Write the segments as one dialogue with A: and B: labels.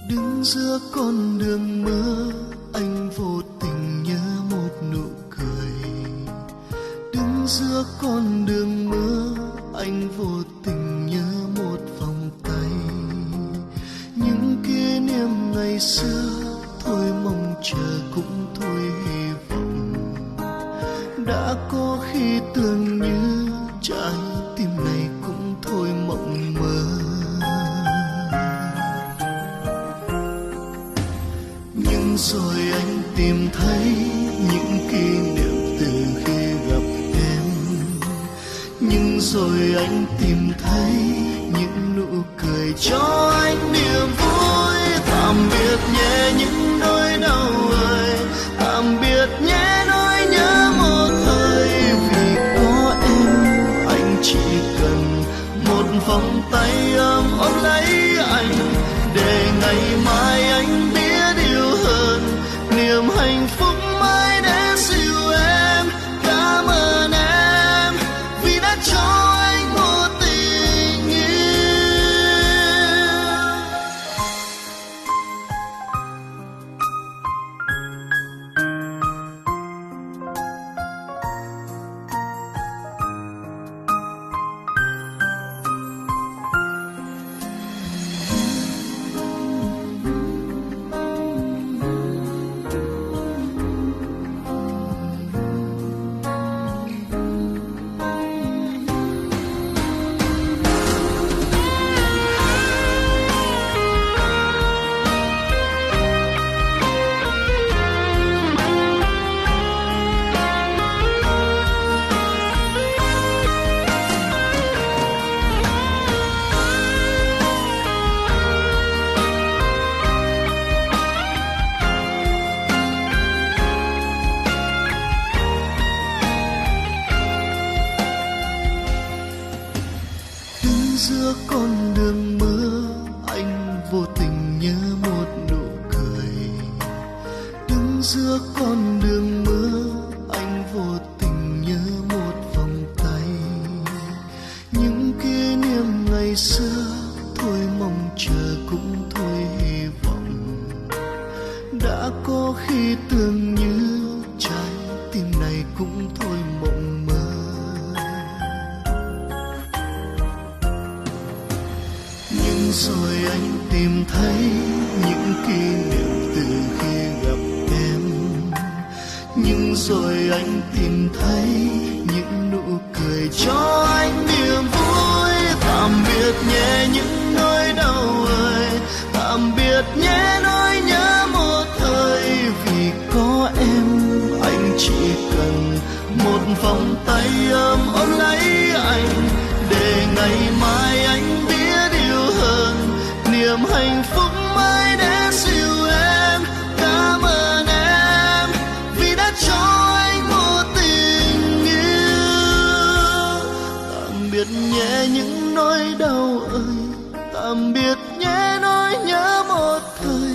A: Đứng giữa con đường mơ, anh vô tình nhớ một nụ cười. Đứng giữa con đường mơ, anh vô tình nhớ một vòng tay. Những kỷ niệm ngày xưa thôi mong chờ cũng thôi hy vọng. Đã có khi tưởng như trái tim này cũng thôi mộng mơ. Nhưng rồi anh tìm thấy những kỷ niệm từ khi gặp em. Nhưng rồi anh tìm thấy những nụ cười cho anh niềm vui. Tạm biệt nhé những nỗi đau ơi, tạm biệt nhé nỗi nhớ một thời. Vì có em anh chỉ cần một vòng tay ôm lấy anh, để ngày mai anh biết yêu hơn. Niềm hạnh phúc mãi đến dìu em. Cảm ơn em vì đã cho anh một tình yêu. Giữa con đường mơ, anh vô tình nhớ một nụ cười. Đứng giữa con đường mơ, anh vô tình nhớ một vòng tay. Những kỷ niệm ngày xưa thôi mong chờ cũng thôi hy vọng. Đã có khi tưởng như trái tim này cũng thôi mộng mơ. Nhưng rồi anh tìm thấy những kỷ niệm từ khi gặp em. Nhưng rồi anh tìm thấy những nụ cười cho anh niềm vui. Tạm biệt nhé những nỗi đau ơi, tạm biệt nhé nỗi nhớ một thời. Vì có em anh chỉ cần một vòng tay ôm lấy anh, để ngày mai anh biết yêu hơn. Niềm hạnh phúc mãi đến dìu em. Cảm ơn em vì đã cho anh một tình yêu. Tạm biệt nhé những nỗi đau ơi, tạm biệt nhé nỗi nhớ một thời.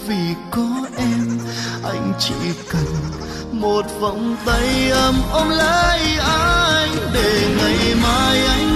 A: Vì có em anh chỉ cần một vòng tay ôm lấy anh, để ngày mai anh